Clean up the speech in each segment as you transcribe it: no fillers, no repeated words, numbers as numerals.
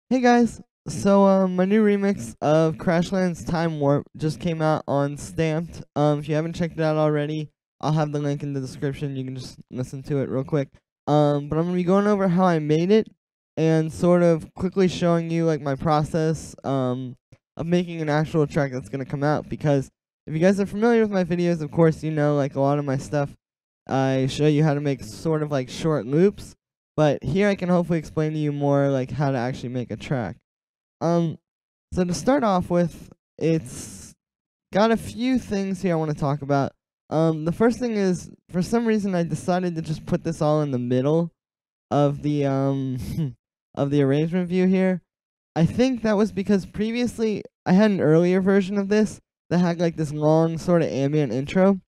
Hey guys, so my new remix of Crashland's Time Warp just came out on Stamped. If you haven't checked it out already, I'll have the link in the description. You can just listen to it real quick. But I'm gonna be going over how I made it and sort of quickly showing you like my process of making an actual track that's gonna come out. Because if you guys are familiar with my videos, of course you know like a lot of my stuff. I show you how to make sort of like short loops. But here I can hopefully explain to you more like how to actually make a track. So to start off with, it's got a few things here I want to talk about. The first thing is, for some reason I decided to just put this all in the middle of the of the arrangement view here. I think that was because previously I had an earlier version of this that had like this long sort of ambient intro,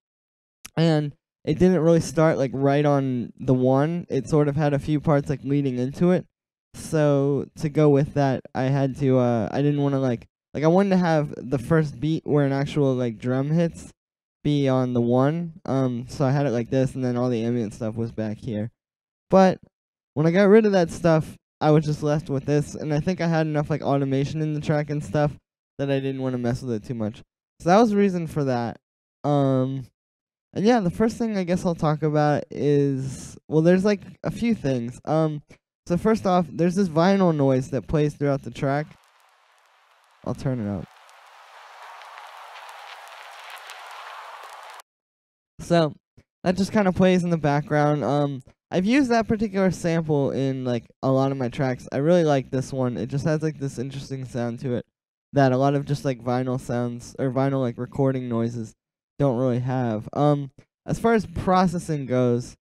and it didn't really start like right on the one. It sort of had a few parts like leading into it. So to go with that, I had to I didn't want to like I wanted to have the first beat where an actual like drum hits be on the one. So I had it like this, and then all the ambient stuff was back here. But when I got rid of that stuff, I was just left with this, and I think I had enough like automation in the track and stuff that I didn't want to mess with it too much. So that was the reason for that. And yeah, the first thing I guess I'll talk about is, well, there's like a few things. So first off, there's this vinyl noise that plays throughout the track. I'll turn it up. So that just kind of plays in the background. I've used that particular sample in like a lot of my tracks. I really like this one. It just has like this interesting sound to it that a lot of just like vinyl sounds or vinyl like recording noises don't really have. As far as processing goes,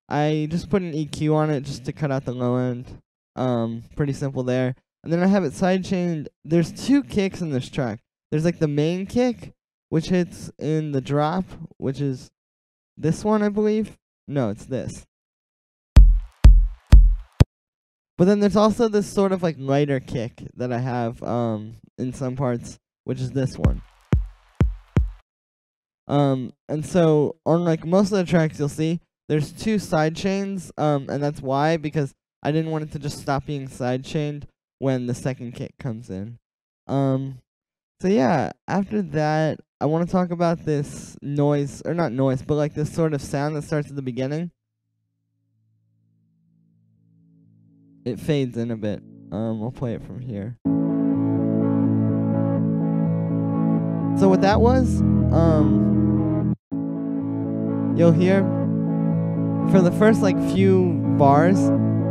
I just put an EQ on it just to cut out the low end. Pretty simple there. And then I have it sidechained. There's two kicks in this track. There's like the main kick, which hits in the drop, which is this one, I believe. No, it's this. But then there's also this sort of like lighter kick that I have in some parts, which is this one. And so on like most of the tracks you'll see there's two side chains, and that's why, because I didn't want it to just stop being side chained when the second kick comes in. So yeah, after that I want to talk about this noise, or not noise, but like this sort of sound that starts at the beginning. It fades in a bit. I'll play it from here. So what that was, you'll hear for the first like few bars,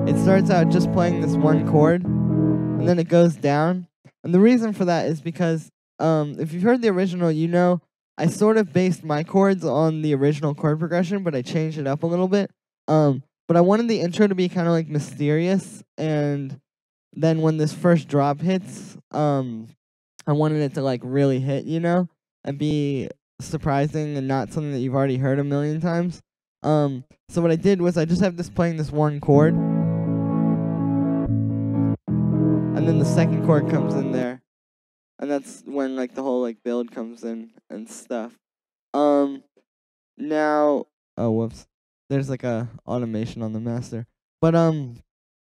it starts out just playing this one chord, and then it goes down. And the reason for that is because if you've heard the original, you know I sort of based my chords on the original chord progression, but I changed it up a little bit. But I wanted the intro to be kind of like mysterious, and then when this first drop hits, I wanted it to like really hit, you know, and be surprising and not something that you've already heard a million times. So what I did was I just have this playing this one chord, and then the second chord comes in there, and that's when like the whole like build comes in and stuff. Now, oh whoops, there's like a automation on the master, but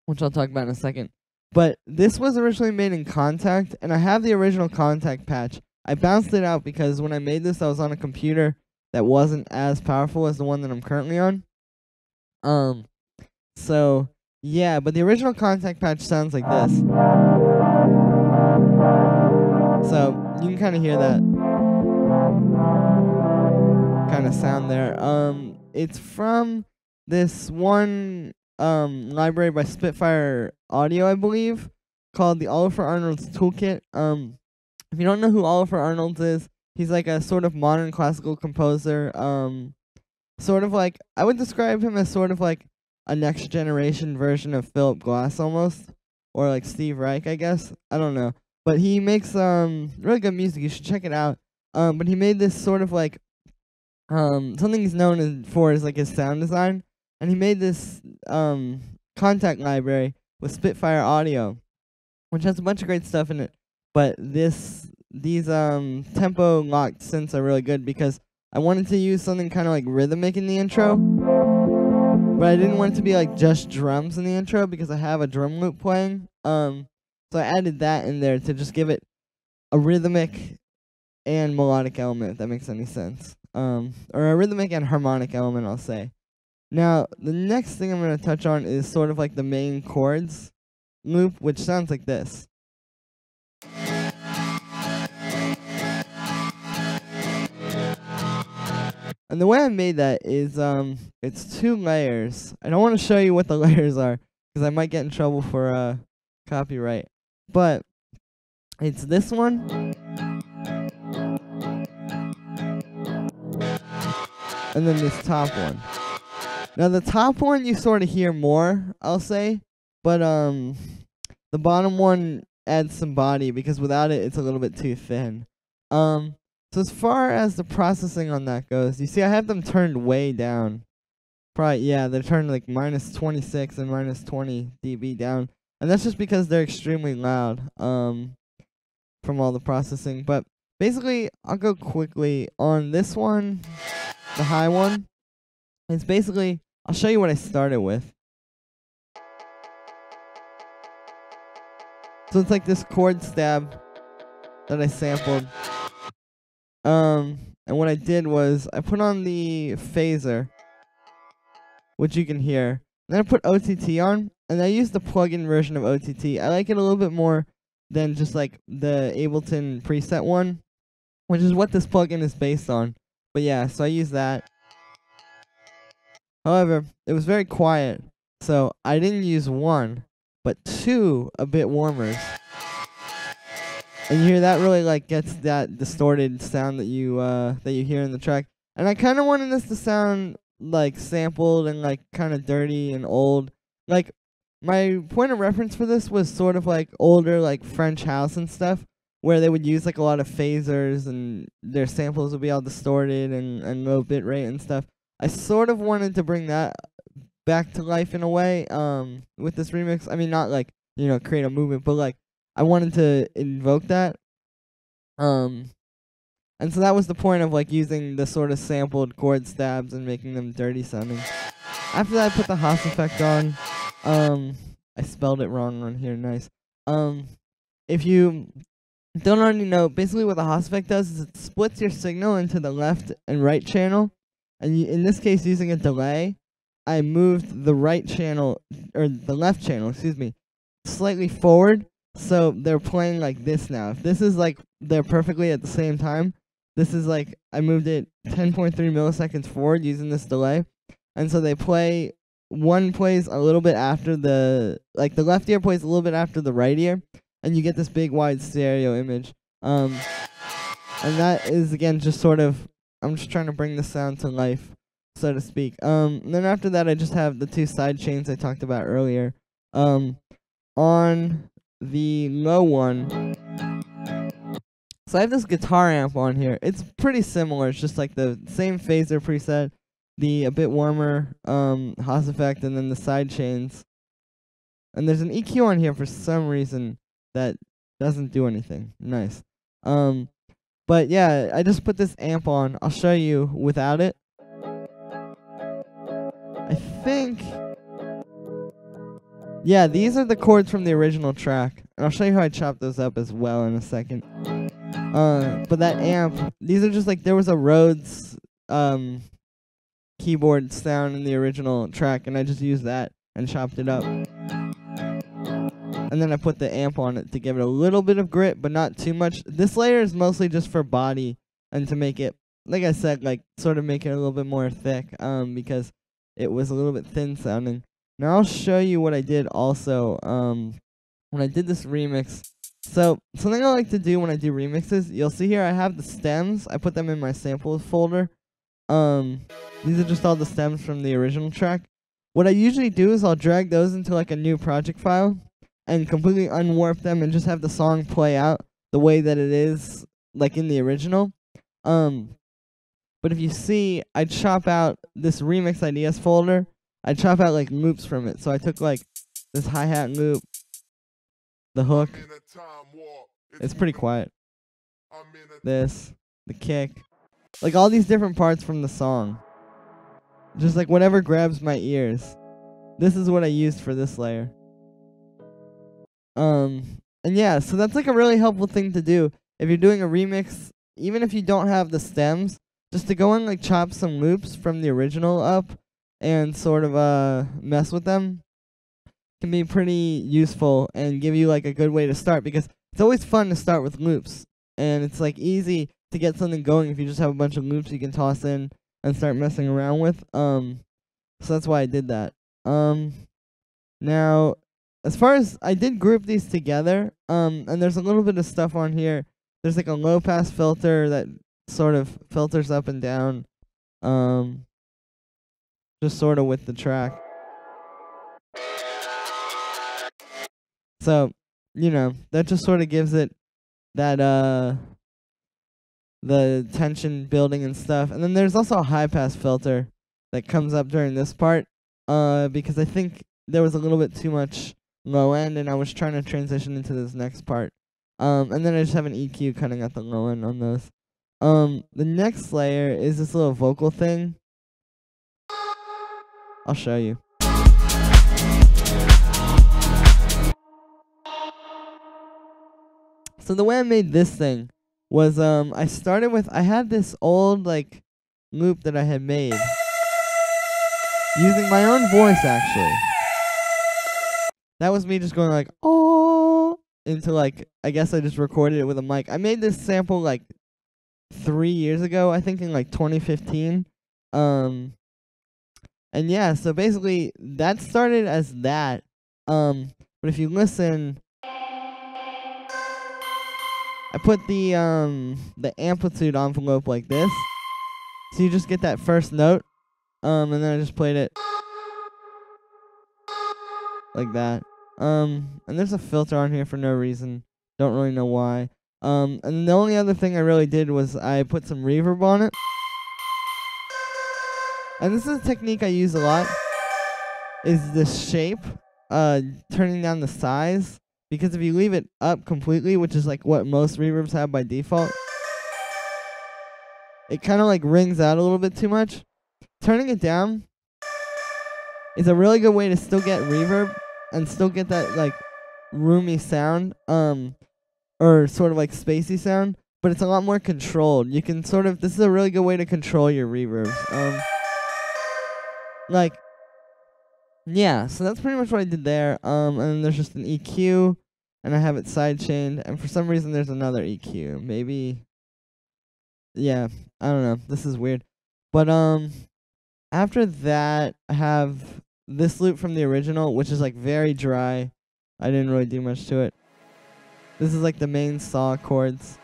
which I'll talk about in a second. But this was originally made in Contact, and I have the original Contact patch. I bounced it out because when I made this, I was on a computer that wasn't as powerful as the one that I'm currently on. So yeah, but the original Contact patch sounds like this. So you can kind of hear that kind of sound there. It's from this one library by Spitfire Audio, I believe, called the Oliver Arnold's Toolkit. If you don't know who Oliver Arnold is, he's like a sort of modern classical composer. Sort of like, I would describe him as sort of like a next generation version of Philip Glass almost, or like Steve Reich, I guess. I don't know, but he makes really good music. You should check it out. But he made this sort of like something he's known for is like his sound design, and he made this Contact library with Spitfire Audio, which has a bunch of great stuff in it. But these tempo locked synths are really good because I wanted to use something kind of like rhythmic in the intro, but I didn't want it to be like just drums in the intro because I have a drum loop playing. So I added that in there to just give it a rhythmic and melodic element, if that makes any sense. Or a rhythmic and harmonic element, I'll say. Now, the next thing I'm going to touch on is sort of like the main chords loop, which sounds like this. And the way I made that is, it's 2 layers. I don't want to show you what the layers are, because I might get in trouble for copyright. But it's this one, and then this top one. Now the top one you sort of hear more, I'll say, but the bottom one adds some body because without it, it's a little bit too thin. So as far as the processing on that goes, you see I have them turned way down. Probably, yeah, they're turned like minus 26 and minus 20 dB down. And that's just because they're extremely loud from all the processing. But basically, I'll go quickly on this one, the high one. It's basically, I'll show you what I started with. So it's like this chord stab that I sampled. And what I did was I put on the phaser, which you can hear. Then I put OTT on, and I used the plug-in version of OTT. I like it a little bit more than just like the Ableton preset one, which is what this plugin is based on. But yeah, so I used that. However, it was very quiet, so I didn't use 1, but 2 a bit warmers. And you hear that really like gets that distorted sound that you hear in the track. And I kind of wanted this to sound like sampled and like kind of dirty and old. Like my point of reference for this was sort of like older like French house and stuff, where they would use like a lot of phasers and their samples would be all distorted and low bit rate and stuff. I sort of wanted to bring that back to life in a way with this remix. I mean, not like, you know, create a movement, but like I wanted to invoke that. And so that was the point of like using the sort of sampled chord stabs and making them dirty sounding. After that, I put the Haas effect on. I spelled it wrong on here, nice. If you don't already know, basically what the Haas effect does is it splits your signal into the left and right channel. And in this case, using a delay, I moved the right channel, or the left channel, excuse me, slightly forward. So they're playing like this now. If this is like they're perfectly at the same time, this is like I moved it 10.3 milliseconds forward using this delay. And so they play, one plays a little bit after the left ear plays a little bit after the right ear, and you get this big wide stereo image. And that is again just sort of, I'm just trying to bring the sound to life, so to speak. And then after that I just have the 2 side chains I talked about earlier. On the low one, so I have this guitar amp on here. It's pretty similar. It's just like the same phaser preset, the a bit warmer Haas effect, and then the side chains. And there's an EQ on here for some reason that doesn't do anything. Nice. But yeah, I just put this amp on. I'll show you without it. I think, yeah, these are the chords from the original track. And I'll show you how I chopped those up as well in a second. But that amp, these are just like, there was a Rhodes keyboard sound in the original track, and I just used that and chopped it up. And then I put the amp on it to give it a little bit of grit, but not too much. This layer is mostly just for body and to make it, like I said, like sort of make it a little bit more thick, because it was a little bit thin sounding. Now I'll show you what I did also when I did this remix. So something I like to do when I do remixes, you'll see here I have the stems. I put them in my samples folder. These are just all the stems from the original track. What I usually do is I'll drag those into like a new project file and completely unwarp them and just have the song play out the way that it is, like in the original. But if you see, I chop out this remix ideas folder. I chop out like loops from it. So I took like this hi-hat loop, the hook. It's pretty quiet. This, the kick, like all these different parts from the song. Just like whatever grabs my ears. This is what I used for this layer. yeah, so that's like a really helpful thing to do if you're doing a remix, even if you don't have the stems, just to go and like chop some loops from the original up and sort of mess with them can be pretty useful and give you like a good way to start, because it's always fun to start with loops, and it's like easy to get something going if you just have a bunch of loops you can toss in and start messing around with. So that's why I did that. Now, as far as I did group these together, and there's a little bit of stuff on here. There's like a low pass filter that sort of filters up and down, just sort of with the track. So, you know, that just sort of gives it that the tension building and stuff. And then there's also a high pass filter that comes up during this part, because I think there was a little bit too much low end, and I was trying to transition into this next part. And then I just have an EQ cutting out the low end on those. The next layer is this little vocal thing. I'll show you. So the way I made this thing was I had this old like loop that I had made using my own voice, actually. That was me just going like, oh, into like, I guess I just recorded it with a mic. I made this sample like 3 years ago, I think in like 2015. And yeah, so basically that started as that. But if you listen, I put the amplitude envelope like this. So you just get that first note. And then I just played it like that. And there's a filter on here for no reason. Don't really know why. And the only other thing I really did was I put some reverb on it. And this is a technique I use a lot, is the shape, turning down the size. Because if you leave it up completely, which is like what most reverbs have by default, it kind of like rings out a little bit too much. Turning it down is a really good way to still get reverb and still get that like roomy sound, or sort of like spacey sound, but it's a lot more controlled. You can sort of, this is a really good way to control your reverbs. Like, yeah, so that's pretty much what I did there. And then there's just an EQ, and I have it sidechained, and for some reason there's another EQ. Maybe, yeah, I don't know. This is weird. But after that, I have this loop from the original, which is like very dry. I didn't really do much to it. This is like the main saw chords.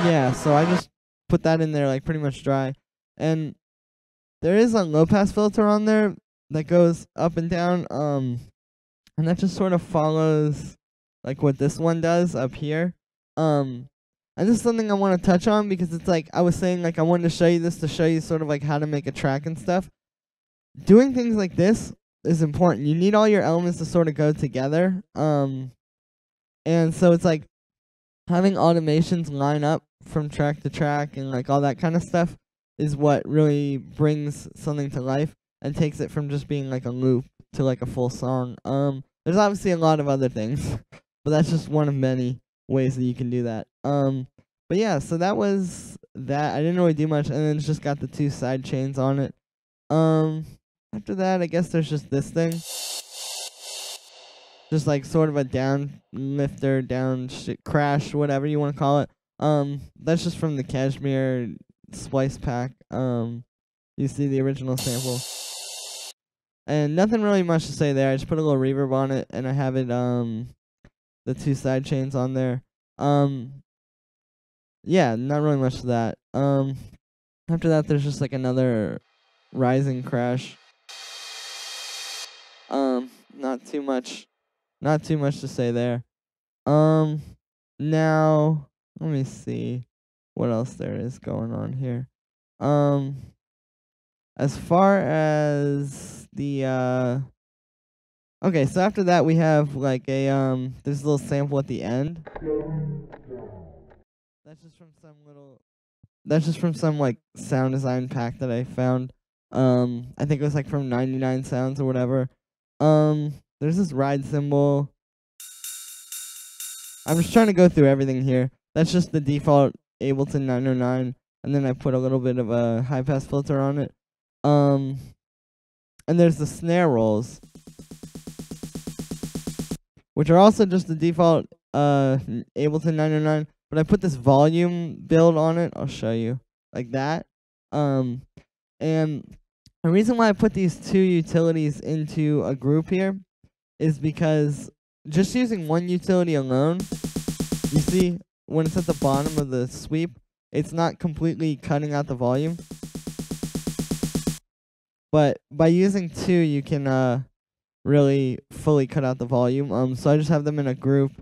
Yeah, so I just put that in there like pretty much dry. And there is a low pass filter on there that goes up and down, and that just sort of follows like what this one does up here. And this is something I want to touch on because it's like I was saying, like I wanted to show you this to show you sort of like how to make a track and stuff. Doing things like this is important. You need all your elements to sort of go together. And so it's like having automations line up from track to track and like all that kind of stuff is what really brings something to life and takes it from just being like a loop to like a full song. There's obviously a lot of other things, but that's just one of many ways that you can do that. But yeah, so that was that. I didn't really do much, and then it's just got the 2 side chains on it. After that, I guess there's just this thing. Just like sort of a down lifter, crash, whatever you want to call it. That's just from the Cashmere splice pack. You see the original sample. And nothing really much to say there. I just put a little reverb on it, and I have it, the 2 side chains on there. Yeah, not really much to that. After that, there's just like another rising crash. Not too much to say there. Now, let me see what else there is going on here. As far as the, okay, so after that we have like a, there's a little sample at the end. That's just from some like sound design pack that I found. I think it was like from 99 Sounds or whatever. There's this ride cymbal. I'm just trying to go through everything here. That's just the default Ableton 909, and then I put a little bit of a high pass filter on it. And there's the snare rolls, which are also just the default Ableton 909, but I put this volume build on it. I'll show you like that. And the reason why I put these two utilities into a group here is because just using one utility alone, you see when it's at the bottom of the sweep, it's not completely cutting out the volume. But by using two, you can really fully cut out the volume. So I just have them in a group,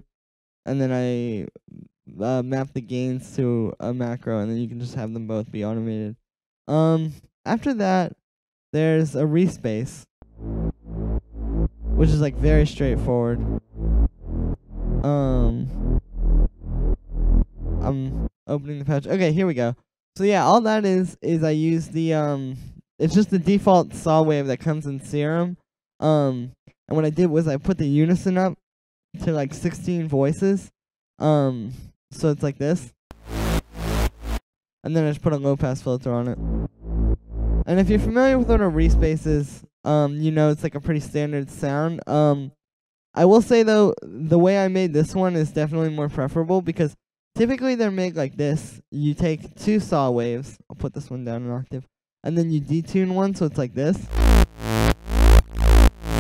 and then I map the gains to a macro, and then you can just have them both be automated. After that, there's a respace, which is like very straightforward. I'm opening the patch. Okay, here we go. So yeah, all that is I use the it's just the default saw wave that comes in Serum. And what I did was I put the unison up to like 16 voices. So it's like this. And then I just put a low pass filter on it. And if you're familiar with what a respace is, you know it's like a pretty standard sound. I will say though, the way I made this one is definitely more preferable because typically they're made like this. You take two saw waves. I'll put this one down an octave. And then you detune one, so it's like this.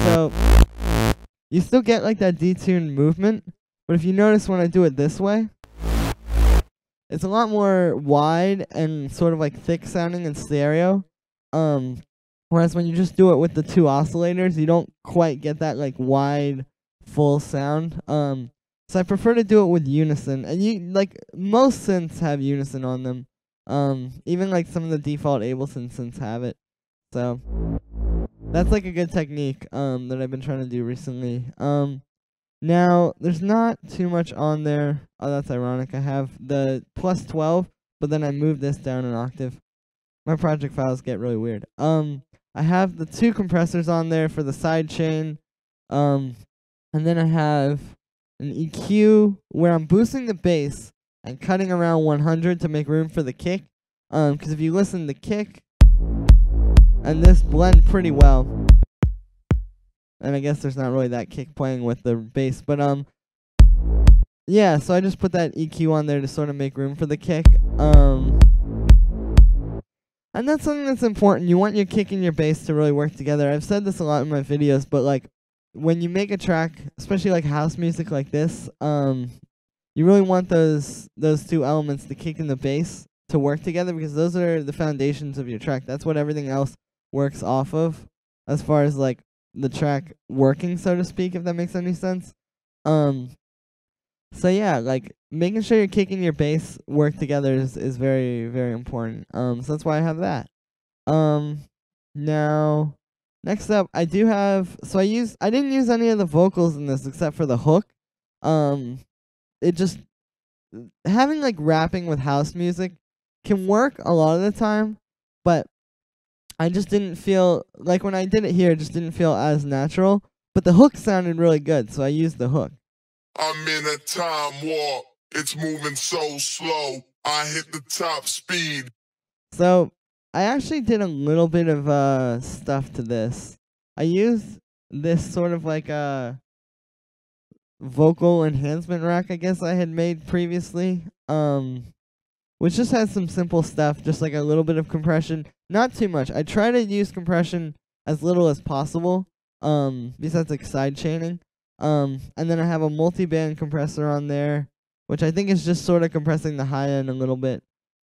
So you still get like that detuned movement, but if you notice when I do it this way, it's a lot more wide and sort of like thick sounding in stereo. Whereas when you just do it with the two oscillators, you don't quite get that like wide, full sound. So I prefer to do it with unison, and you like most synths have unison on them. Even like some of the default Ableton synths have it. So that's like a good technique that I've been trying to do recently. Now there's not too much on there. Oh, that's ironic. I have the plus 12, but then I moved this down an octave. My project files get really weird. I have the two compressors on there for the side chain. And then I have an EQ where I'm boosting the bass and cutting around 100 to make room for the kick. Because if you listen, the kick and this blend pretty well. And I guess there's not really that kick playing with the bass, but yeah, so I just put that EQ on there to sort of make room for the kick. And that's something that's important. You want your kick and your bass to really work together. I've said this a lot in my videos, but like when you make a track, especially like house music like this, you really want those two elements, the kick and the bass, to work together because those are the foundations of your track. That's what everything else works off of, as far as like the track working, so to speak, if that makes any sense. So yeah, like making sure your kick and your bass work together is very, very important. So that's why I have that. Now next up I do have, so I didn't use any of the vocals in this except for the hook. It just, having like rapping with house music can work a lot of the time, but I just didn't feel, like when I did it here, it just didn't feel as natural, but the hook sounded really good, so I used the hook. I'm in a time warp, it's moving so slow, I hit the top speed. So I actually did a little bit of stuff to this. I used this sort of like a vocal enhancement rack, I guess I had made previously, which just has some simple stuff, just like a little bit of compression, not too much. I try to use compression as little as possible, besides like side chaining. And then I have a multi-band compressor on there, which I think is just sort of compressing the high end a little bit.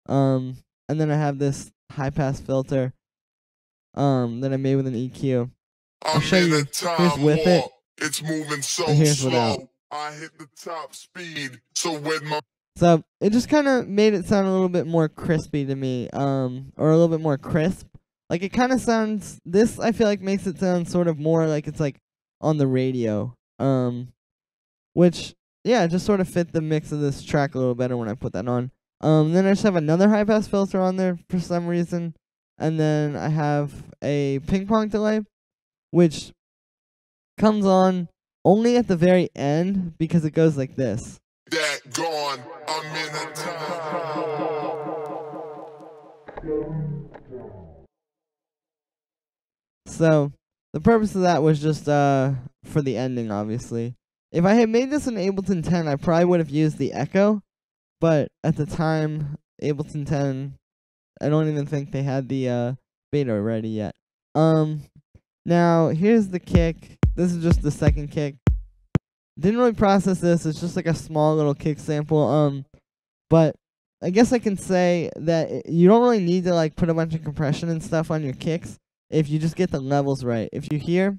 And then I have this high pass filter that I made with an EQ. I'll show you. Here's with it. It's moving so here's slow. Without. I hit the top speed. So it just kind of made it sound a little bit more crispy to me, or a little bit more crisp. Like it kind of sounds, this I feel like makes it sound sort of more like it's like on the radio. Which, yeah, just sort of fit the mix of this track a little better when I put that on. Then I just have another high pass filter on there for some reason. and then I have a ping pong delay, which comes on only at the very end because it goes like this. That gone, I'm in a time. So the purpose of that was just for the ending, obviously. If I had made this in Ableton 10, I probably would have used the echo, but at the time, Ableton 10, I don't even think they had the beta ready yet. Now here's the kick. This is just the second kick. Didn't really process this. It's just like a small little kick sample. But I guess I can say that you don't really need to like put a bunch of compression and stuff on your kicks if you just get the levels right. If you hear,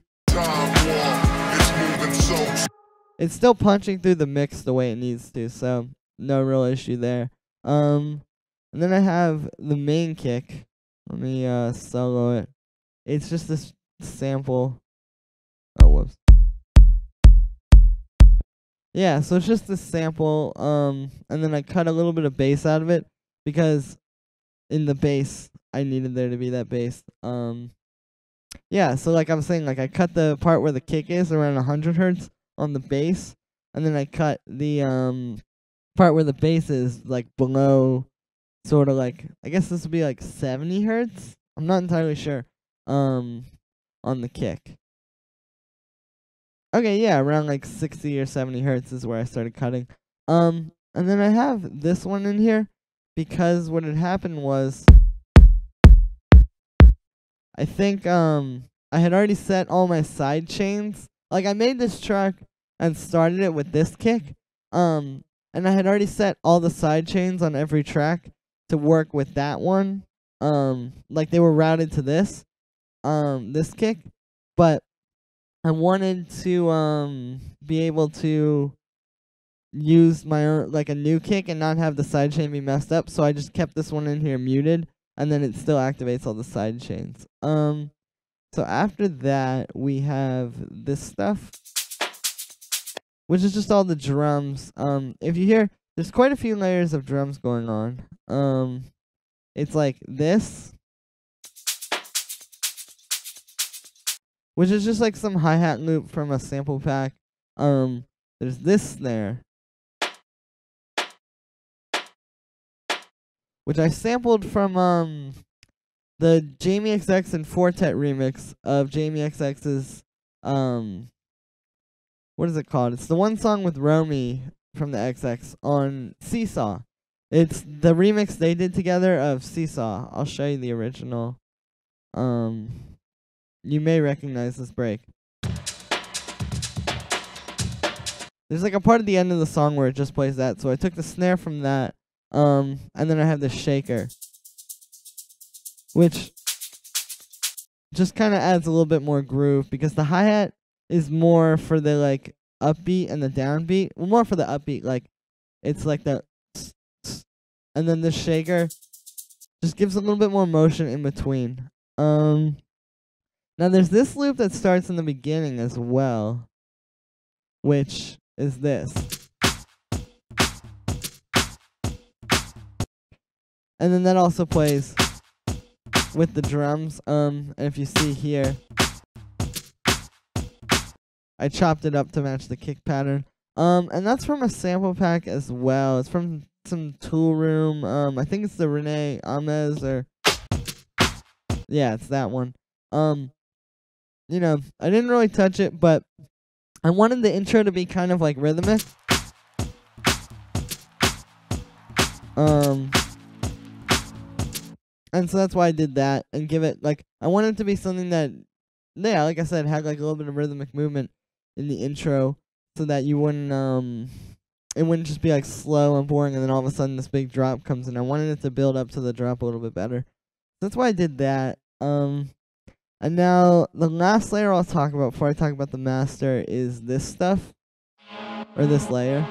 it's still punching through the mix the way it needs to, so no real issue there. And then I have the main kick. Let me solo it. It's just this sample. Oh, whoops. Yeah, so it's just this sample, and then I cut a little bit of bass out of it because in the bass I needed there to be that bass. Yeah, so like I'm saying, like I cut the part where the kick is around 100 hertz on the bass, and then I cut the part where the bass is like below, sort of like, I guess this would be like 70 hertz. I'm not entirely sure. On the kick. Okay, yeah, around like 60 or 70 hertz is where I started cutting. And then I have this one in here because what had happened was I think I had already set all my side chains. Like I made this track and started it with this kick. And I had already set all the side chains on every track to work with that one. Like they were routed to this kick, but I wanted to be able to use my own, like a new kick and not have the side chain be messed up, so I just kept this one in here muted, and then it still activates all the side chains. So after that we have this stuff, which is just all the drums. If you hear, there's quite a few layers of drums going on. It's like this, which is just like some hi-hat loop from a sample pack. There's this snare, which I sampled from the Jamie XX and Fortet remix of Jamie XX's what is it called? It's the one song with Romy from the XX on Seesaw. It's the remix they did together of Seesaw. I'll show you the original. You may recognize this break. There's like a part at the end of the song where it just plays that, so I took the snare from that, and then I have the shaker, which just kind of adds a little bit more groove, because the hi-hat is more for the like upbeat and the downbeat. Well, more for the upbeat, like it's like the and then the shaker just gives a little bit more motion in between. Now there's this loop that starts in the beginning as well, which is this. And then that also plays with the drums. And if you see here, I chopped it up to match the kick pattern. And that's from a sample pack as well. It's from some Tool Room. I think it's the Rene Amez, or yeah, it's that one. You know, I didn't really touch it, but I wanted the intro to be kind of like rhythmic. And so that's why I did that, and give it, like, I wanted it to be something that, yeah, like I said, had like a little bit of rhythmic movement in the intro, so that you wouldn't, it wouldn't just be like slow and boring, and then all of a sudden this big drop comes in. I wanted it to build up to the drop a little bit better. That's why I did that. And now the last layer I'll talk about before I talk about the master is this stuff, or this layer.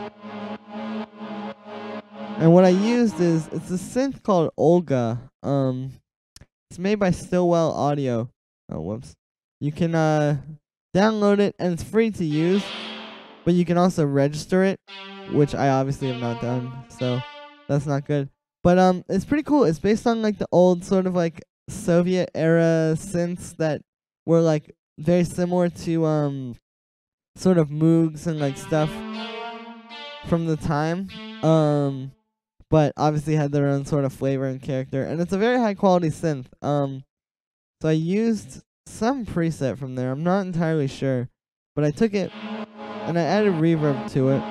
And what I used is, it's a synth called Olga. It's made by Stillwell Audio. Oh, whoops. You can download it, and it's free to use, but you can also register it, which I obviously have not done, so that's not good. But it's pretty cool. It's based on like the old sort of like Soviet era synths that were like very similar to sort of Moogs and like stuff from the time. But obviously had their own sort of flavor and character, and it's a very high quality synth. So I used some preset from there. I'm not entirely sure, but I took it and I added reverb to it.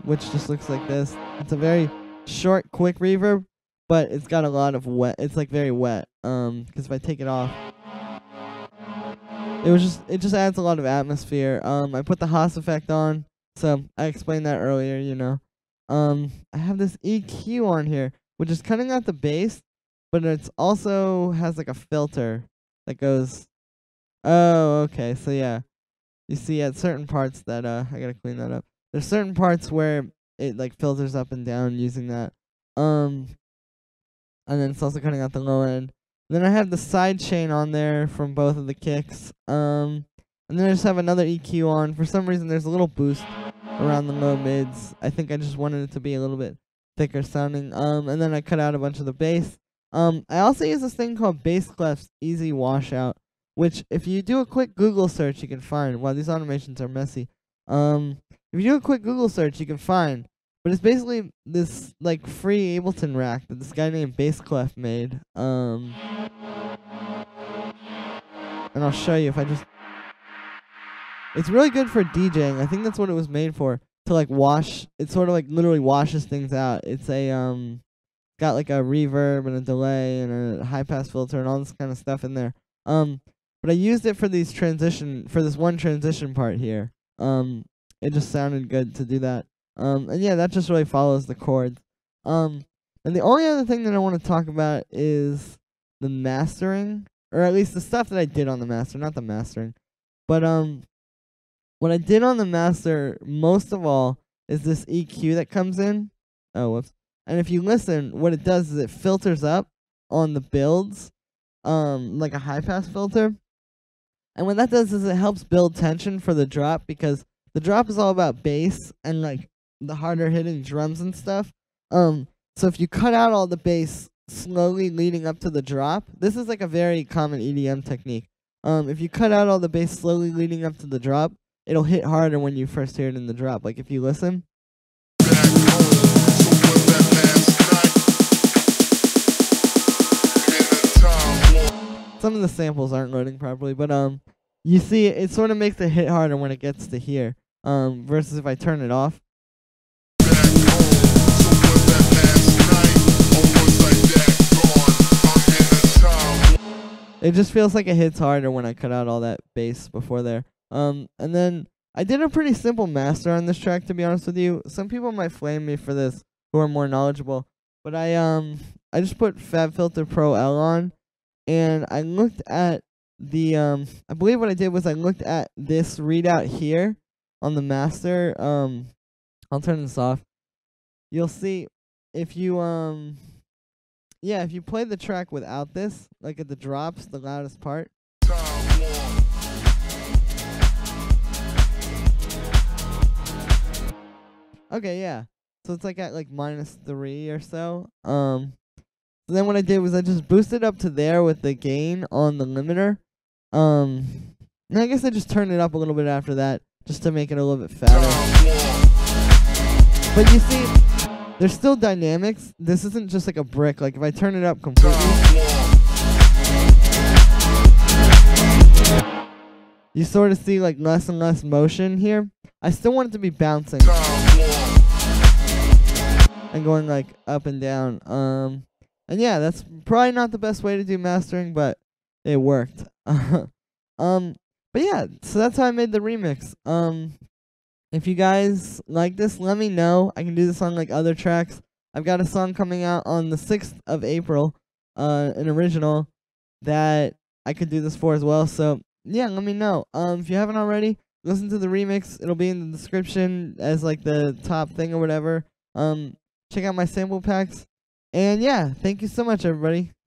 Which just looks like this. It's a very short, quick reverb, but it's got a lot of wet. It's like very wet. Because if I take it off, it just adds a lot of atmosphere. I put the Haas effect on, so I explained that earlier. You know. I have this EQ on here, which is cutting out the bass, but it's also has like a filter that goes. Oh, okay. So yeah, you see at certain parts that I gotta clean that up. There's certain parts where it like filters up and down using that. And then it's also cutting out the low end. Then I have the side chain on there from both of the kicks. And then I just have another EQ on. For some reason, there's a little boost around the low mids. I think I just wanted it to be a little bit thicker sounding. And then I cut out a bunch of the bass. I also use this thing called Bass Clef's Easy Washout, which if you do a quick Google search, you can find. Wow, these automations are messy. If you do a quick Google search, you can find. But it's basically this like free Ableton rack that this guy named Bass Clef made. And I'll show you if I just. It's really good for DJing. I think that's what it was made for. To like wash. It sort of like literally washes things out. It's a got like a reverb and a delay and a high pass filter and all this kind of stuff in there. But I used it for this one transition part here. It just sounded good to do that. And yeah, that just really follows the chords. And the only other thing that I want to talk about is the mastering, or at least the stuff that I did on the master, not the mastering. But what I did on the master most of all is this EQ that comes in. Oh, whoops. And if you listen, what it does is it filters up on the builds, like a high pass filter. And what that does is it helps build tension for the drop, because the drop is all about bass and like the harder hitting drums and stuff. So if you cut out all the bass slowly leading up to the drop, this is like a very common EDM technique. If you cut out all the bass slowly leading up to the drop, it'll hit harder when you first hear it in the drop. Like if you listen. Some of the samples aren't loading properly, but you see it sort of makes it hit harder when it gets to here. Versus if I turn it off. It just feels like it hits harder when I cut out all that bass before there. And then I did a pretty simple master on this track, to be honest with you. Some people might flame me for this who are more knowledgeable, but I just put FabFilter Pro L on, and I looked at the I believe what I did was I looked at this readout here on the master. I'll turn this off. You'll see if you yeah, if you play the track without this, like at the drops, the loudest part. Okay, yeah. So it's like at like -3 or so. So then what I did was I just boosted up to there with the gain on the limiter. And I guess I just turned it up a little bit after that, just to make it a little bit fatter. But you see, there's still dynamics. This isn't just like a brick. Like if I turn it up completely, you sort of see like less and less motion here. I still want it to be bouncing and going like up and down. And yeah, that's probably not the best way to do mastering, but it worked. But yeah, so that's how I made the remix. If you guys like this, let me know. I can do this on like other tracks. I've got a song coming out on the 6th of April, an original that I could do this for as well. So yeah, let me know. If you haven't already, listen to the remix. It'll be in the description as like the top thing or whatever. Check out my sample packs. And yeah, thank you so much, everybody.